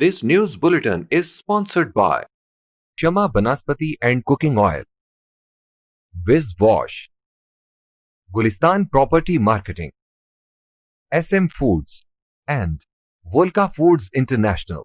This news bulletin is sponsored by Shama Banaspati and Cooking Oil, Viz Wash, Gulistan Property Marketing, SM Foods, and Volca Foods International.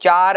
4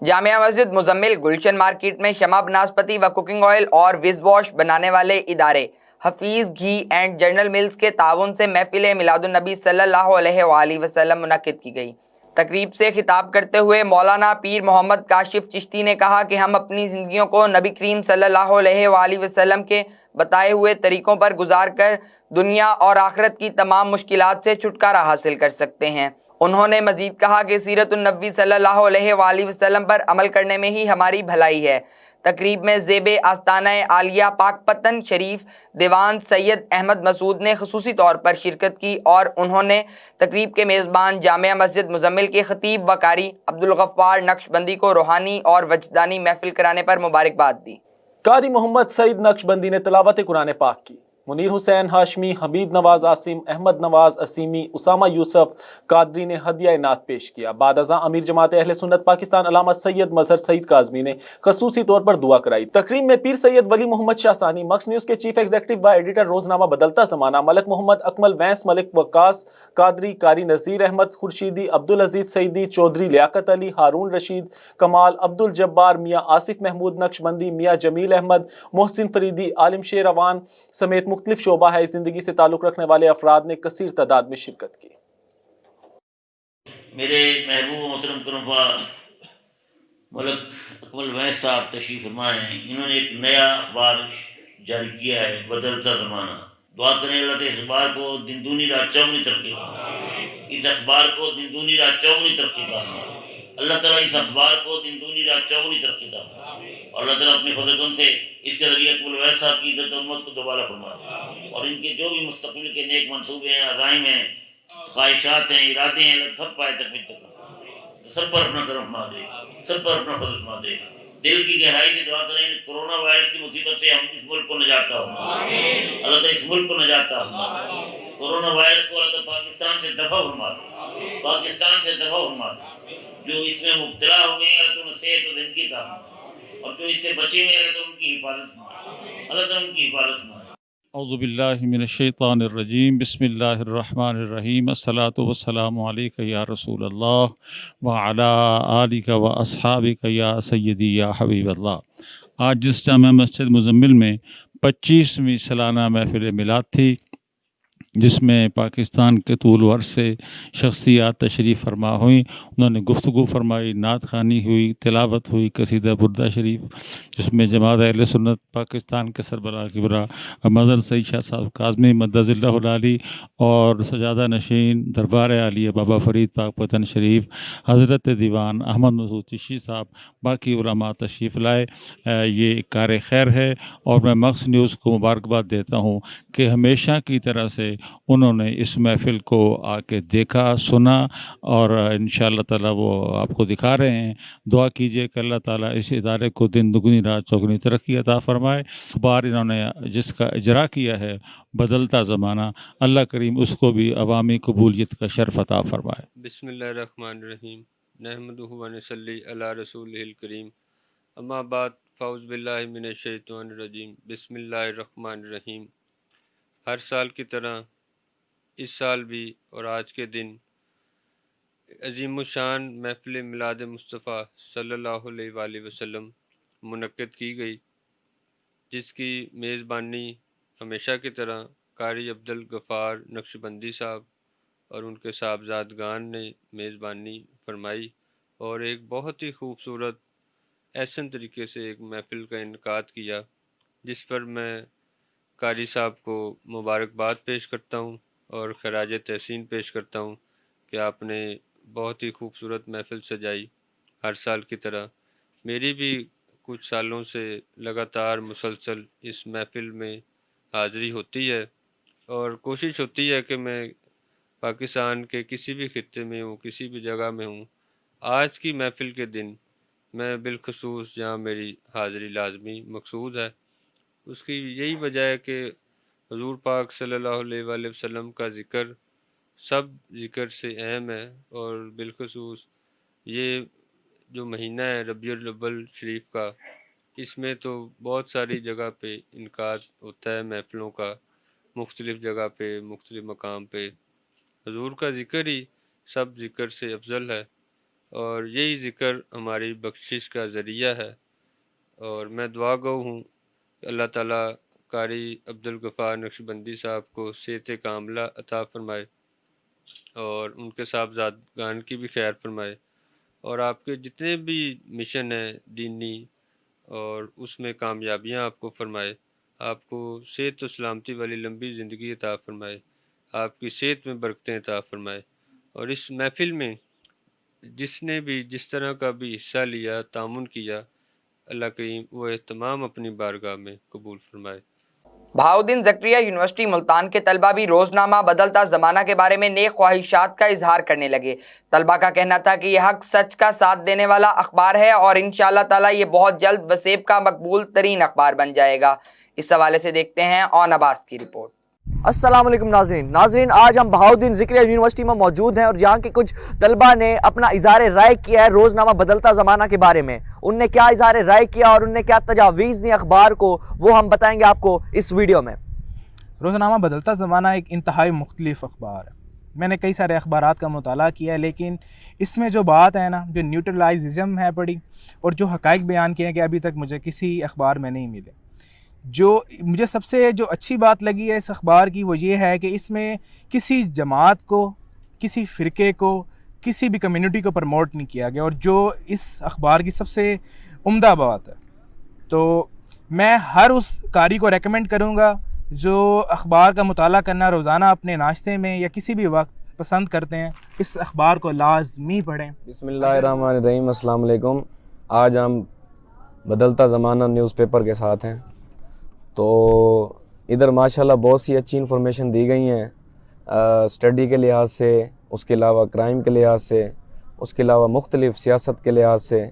Jamia Masjid Muzammil Gulshan market میں شمع بناسپتی و cooking oil اور وز wash بنانے والے ادارے حفیظ گھی and general mills کے تعاون سے محفل میلاد النبی صلی اللہ علیہ وآلہ وسلم منعقد کی گئی۔ تقریب سے خطاب کرتے ہوئے مولانا پیر محمد کاشف چشتی نے کہا کہ ہم اپنی زندگیوں کو نبی کریم صلی اللہ علیہ وآلہ وسلم کے بتائے ہوئے طریقوں پر گزار کر دنیا اور آخرت کی تمام مشکلات سے چھٹکارا حاصل کر سکتے ہیں۔ انہوں نے مزید کہا کہ سیرت النبی صلی اللہ علیہ وآلہ وسلم پر عمل کرنے میں ہی ہماری بھلائی ہے۔ تقریب میں زیب آستانہ عالیہ پاک پتن شریف دیوان سید احمد مسعود نے خصوصی طور پر شرکت کی اور انہوں نے تقریب کے میزبان جامعہ مسجد مزمل کے خطیب و قاری عبدالغفار نقشبندی کو روحانی اور وجدانی محفل کرانے پر مبارکباد دی۔ قاری محمد سعید نقشبندی نے تلاوت قرآن پاک کی۔ منیر حسین ہاشمی، حمید نواز عاصم، احمد نواز اسیمی، اسامہ یوسف قادری نے ہدیہ نعت پیش کیا۔ بعد ازاں امیر جماعت اہل سنت پاکستان علامہ سید مظہر سعید کاظمی نے خصوصی طور پر دعا کرائی۔ تقریب میں پیر سید ولی محمد شاہ ثانی، مکس نیوز کے چیف ایگزیکٹو و ایڈیٹر روزنامہ بدلتا زمانہ، ملک محمد اکمل وینس، ملک وقاص قادری، قاری نذیر احمد خورشیدی، عبدالعزیز سعیدی، چودھری لیاقت علی، ہارون رشید کمال، عبدالجبار، میاں آصف محمود نقشبندی، میاں جمیل احمد، محسن فریدی، عالم شیر اوان سمیت مختلف شعبہ ہے زندگی سے تعلق رکھنے والے افراد نے کثیر تعداد میں شرکت کی۔ میرے محبوب محترم کرمفا ملک اکمل وینس صاحب تشریف فرما ہیں۔ انہوں نے ایک نیا اخبار جاری کیا ہے، بدلتا زمانہ۔ دعا کریں اللہ تعالیٰ اس اخبار کو دن دونی رات چوگنی ترقی دے، اس اخبار کو دن دونی رات چوگنی ترقی دے۔ اللہ تعالیٰ اس اخبار کو دن دونی رات چوگنی ترقی دے، اور اللہ تعالیٰ اپنے فضل کرم سے اس کے ذریعے اکمل وینس صاحب کی عزت امت کو دوبارہ فرما دے، اور ان کے جو بھی مستقبل کے نیک منصوبے ہیں، عزائم ہیں، خواہشات ہیں، ارادے ہیں، اللہ سب پائے تکمیل تک سب پر اپنا کرم فرما دے، سب پر اپنا فضل فرما دے۔ دل کی گہرائی سے دعا کریں کورونا وائرس کی مصیبت سے ہم اس ملک کو نجات عطا فرما، اللہ تعالیٰ اس ملک کو نجات عطا فرما، کورونا وائرس کو اللہ تعالیٰ پاکستان سے دفع فرما دے، پاکستان سے دفع فرما دے۔ جو اس میں مبتلا ہو گئے ہیں اللہ تعالیٰ صحت و زندگی عطا فرما، اور جو اس سے بچے ہوئے اللہ تعالیٰ ان کی حفاظت فرما، اللہ تعالیٰ ان کی حفاظت فرما۔ اعوذ باللہ من الشیطان الرجیم، بسم اللہ الرحمن الرحیم، الصلاۃ والسلام علیک یا رسول اللہ وعلی آلک و اصحابک یا سیدی یا حبیب اللہ۔ آج جس جامع مسجد مزمل میں 25ویں سالانہ محفل میلاد تھی، جس میں پاکستان کے طول و عرض سے شخصیات تشریف فرما ہوئیں، انہوں نے گفتگو فرمائی، نعت خوانی ہوئی، تلاوت ہوئی قصیدہ بردہ شریف، جس میں جماعت اہل سنت پاکستان کے سربراہ کبریٰ مظہر سعید شاہ صاحب کاظمی مدظ اللہ العالی اور سجادہ نشین دربار عالیہ بابا فرید پاک پتن شریف حضرت دیوان احمد مسعود چشتی صاحب باقی علماء تشریف لائے۔ یہ کار خیر ہے، اور میں مکس نیوز کو مبارکباد دیتا ہوں کہ ہمیشہ کی طرح سے انہوں نے اس محفل کو آ کے دیکھا، سنا، اور انشاءاللہ تعالیٰ وہ آپ کو دکھا رہے ہیں۔ دعا کیجئے کہ اللہ تعالیٰ اس ادارے کو دن دگنی رات چوگنی ترقی عطا فرمائے۔ بار انہوں نے جس کا اجرا کیا ہے بدلتا زمانہ، اللہ کریم اس کو بھی عوامی قبولیت کا شرف عطا فرمائے۔ بسم اللہ الرحمن الرحیم، نحمدہ و نصلی علی رسولہ الکریم، اما بعد، فاعوذ باللہ من الشیطان الرجیم، بسم اللہ الرحمن الرحیم۔ ہر سال کی طرح اس سال بھی اور آج کے دن عظیم الشان محفل میلاد مصطفیٰ صلی اللہ علیہ وآلہ وسلم منعقد کی گئی، جس کی میزبانی ہمیشہ کی طرح قاری عبدالغفار نقشبندی صاحب اور ان کے صاحبزادگان نے میزبانی فرمائی، اور ایک بہت ہی خوبصورت احسن طریقے سے ایک محفل کا انعقاد کیا، جس پر میں قاری صاحب کو مبارکباد پیش کرتا ہوں اور خراج تحسین پیش کرتا ہوں کہ آپ نے بہت ہی خوبصورت محفل سجائی۔ ہر سال کی طرح میری بھی کچھ سالوں سے لگاتار مسلسل اس محفل میں حاضری ہوتی ہے، اور کوشش ہوتی ہے کہ میں پاکستان کے کسی بھی خطے میں ہوں، کسی بھی جگہ میں ہوں، آج کی محفل کے دن میں بالخصوص جہاں میری حاضری لازمی مقصود ہے، اس کی یہی وجہ ہے کہ حضور پاک صلی اللہ علیہ وآلہ وسلم کا ذکر سب ذکر سے اہم ہے، اور بالخصوص یہ جو مہینہ ہے ربیع الاول شریف کا، اس میں تو بہت ساری جگہ پہ انعقاد ہوتا ہے محفلوں کا، مختلف جگہ پہ، مختلف مقام پہ۔ حضور کا ذکر ہی سب ذکر سے افضل ہے، اور یہی ذکر ہماری بخشش کا ذریعہ ہے، اور میں دعا گو ہوں کہ اللہ تعالیٰ قاری عبدالغفار نقشبندی صاحب کو صحت کاملہ عطا فرمائے اور ان کے صاحبزادگان کی بھی خیر فرمائے، اور آپ کے جتنے بھی مشن ہیں دینی اور اس میں کامیابیاں آپ کو فرمائے، آپ کو صحت و سلامتی والی لمبی زندگی عطا فرمائے، آپ کی صحت میں برکتیں عطا فرمائے، اور اس محفل میں جس نے بھی جس طرح کا بھی حصہ لیا، تعاون کیا، اللہ کریم وہ اہتمام اپنی بارگاہ میں قبول فرمائے۔ بہاؤدین زکریا یونیورسٹی ملتان کے طلبہ بھی روزنامہ بدلتا زمانہ کے بارے میں نیک خواہشات کا اظہار کرنے لگے۔ طلبہ کا کہنا تھا کہ یہ حق سچ کا ساتھ دینے والا اخبار ہے اور انشاءاللہ تعالی یہ بہت جلد وسیب کا مقبول ترین اخبار بن جائے گا۔ اس حوالے سے دیکھتے ہیں اون عباس کی رپورٹ۔ السلام علیکم ناظرین، آج ہم بہاؤدین زکریا یونیورسٹی میں موجود ہیں اور یہاں کے کچھ طلبہ نے اپنا اظہار رائے کیا ہے روزنامہ بدلتا زمانہ کے بارے میں۔ ان نے کیا اظہار رائے کیا اور ان نے کیا تجاویز دی اخبار کو، وہ ہم بتائیں گے آپ کو اس ویڈیو میں۔ روزنامہ بدلتا زمانہ ایک انتہائی مختلف اخبار ہے۔ میں نے کئی سارے اخبارات کا مطالعہ کیا ہے، لیکن اس میں جو بات ہے نا، جو نیوٹرلائزم ہے پڑی، اور جو حقائق بیان کیے ہیں کہ ابھی تک مجھے کسی اخبار میں نہیں ملے۔ جو مجھے سب سے جو اچھی بات لگی ہے اس اخبار کی وہ یہ ہے کہ اس میں کسی جماعت کو، کسی فرقے کو، کسی بھی کمیونٹی کو پروموٹ نہیں کیا گیا، اور جو اس اخبار کی سب سے عمدہ بات ہے۔ تو میں ہر اس قاری کو ریکمینڈ کروں گا جو اخبار کا مطالعہ کرنا روزانہ اپنے ناشتے میں یا کسی بھی وقت پسند کرتے ہیں، اس اخبار کو لازمی پڑھیں۔ بسم اللہ الرحمن الرحیم۔ السلام علیکم۔ آج ہم بدلتا زمانہ نیوز پیپر کے ساتھ ہیں، تو ادھر ماشاءاللہ بہت سی اچھی انفارمیشن دی گئی ہیں اسٹڈی کے لحاظ سے، اس کے علاوہ کرائم کے لحاظ سے، اس کے علاوہ مختلف سیاست کے لحاظ سے،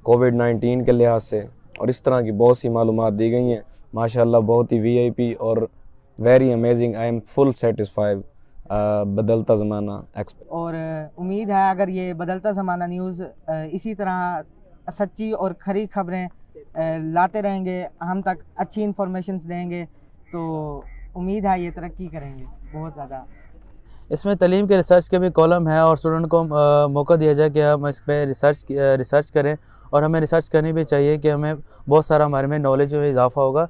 کووڈ-19 کے لحاظ سے، اور اس طرح کی بہت سی معلومات دی گئی ہیں۔ ماشاءاللہ بہت ہی وی آئی پی اور very amazing. I am full satisfied بدلتا زمانہ ایکسپرٹ۔ اور امید ہے اگر یہ بدلتا زمانہ نیوز اسی طرح سچی اور کھری خبریں لاتے رہیں گے، ہم تک اچھی انفارمیشنز دیں گے، تو امید ہے یہ ترقی کریں گے بہت زیادہ۔ اس میں تعلیم کے ریسرچ کے بھی کالم ہے، اور اسٹوڈنٹ کو موقع دیا جائے کہ ہم اس پہ ریسرچ کریں، اور ہمیں ریسرچ کرنی بھی چاہیے کہ ہمیں بہت سارا ہمارے میں نالج میں اضافہ ہوگا۔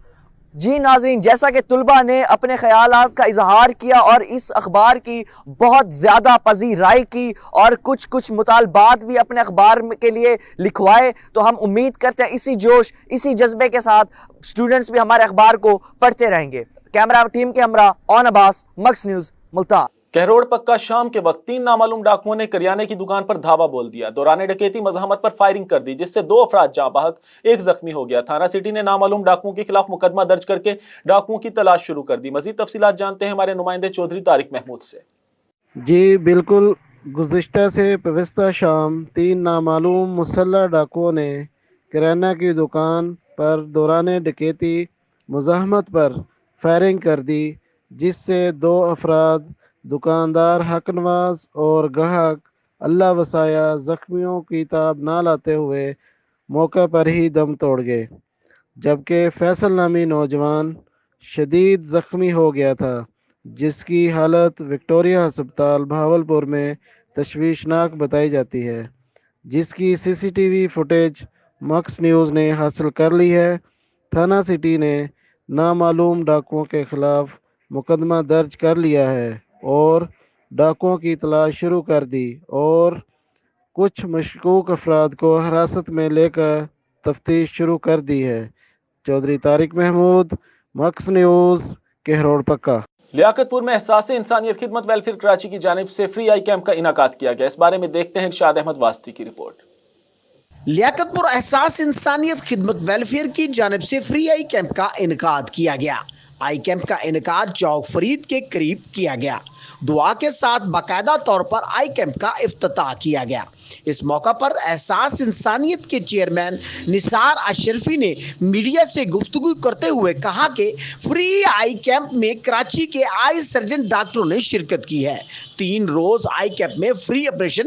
جی ناظرین، جیسا کہ طلبہ نے اپنے خیالات کا اظہار کیا اور اس اخبار کی بہت زیادہ پذیرائی کی اور کچھ مطالبات بھی اپنے اخبار کے لیے لکھوائے، تو ہم امید کرتے ہیں اسی جوش، اسی جذبے کے ساتھ اسٹوڈنٹس بھی ہمارے اخبار کو پڑھتے رہیں گے۔ کیمرہ ٹیم کے ہمراہ اون عباس، مکس نیوز، ملتان۔ کہروڑ پکا شام کے وقت 3 نامعلوم ڈاکوؤں نے کریانے کی دکان پر دھاوا بول دیا۔ دوران ڈکیتی مزاحمت پر فائرنگ کر دی، جس سے 2 افراد جاں بحق، 1 زخمی ہو گیا۔ تھانہ سٹی نے نامعلوم ڈاکوؤں کے خلاف مقدمہ درج کر کے ڈاکوؤں کی تلاش شروع کر دی۔ مزید تفصیلات جانتے ہیں ہمارے نمائندے چودھری طارق محمود سے۔ جی بالکل، گزشتہ سے پوستہ شام 3 نامعلوم مسلح ڈاکوؤں نے کریانہ کی دکان پر دوران ڈکیتی مزاحمت پر فائرنگ کر دی، جس سے 2 افراد دکاندار حق نواز اور گاہک اللہ وسایا زخمیوں کی تاب نہ لاتے ہوئے موقع پر ہی دم توڑ گئے، جبکہ فیصل نامی نوجوان شدید زخمی ہو گیا تھا، جس کی حالت وکٹوریہ ہسپتال بہاولپور میں تشویشناک بتائی جاتی ہے، جس کی C C T V footage Mix News نے حاصل کر لی ہے۔ تھانہ سٹی نے نامعلوم ڈاکوؤں کے خلاف مقدمہ درج کر لیا ہے اور ڈاکوؤں کی تلاش شروع کر دی اور کچھ مشکوک افراد کو حراست میں لے کر تفتیش شروع کر دی ہے۔ چودھری طارق محمود، مکس نیوز، کہروڑ پکا۔ لیاقت پور میں احساس انسانیت خدمت ویلفیئر کراچی کی جانب سے فری آئی کیمپ کا انعقاد کیا گیا۔ اس بارے میں دیکھتے ہیں ارشاد احمد واسطی کی رپورٹ۔ لیاقت پور احساس انسانیت خدمت ویلفیئر کی جانب سے فری آئی کیمپ کا انعقاد کیا گیا۔ آئی کیمپ کا انعقاد چوک فرید کے قریب کیا گیا۔ دعا کے ساتھ باقاعدہ طور پر آئی کیمپ کا افتتاح کیا گیا۔ اس موقع پر احساس انسانیت کے چیئرمین نثار اشرفی نے میڈیا سے گفتگو کرتے ہوئے کہا کہ فری آئی کیمپ میں کراچی کے آئی سرجن ڈاکٹروں نے شرکت کی ہے۔ 3 روز آئی کیمپ میں free operation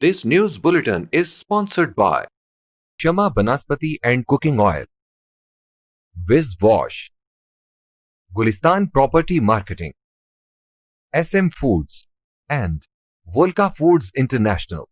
This news bulletin is sponsored by Shama Banaspati and Cooking Oil, Viz Wash, Gulistan Property Marketing, SM Foods and Volca Foods International.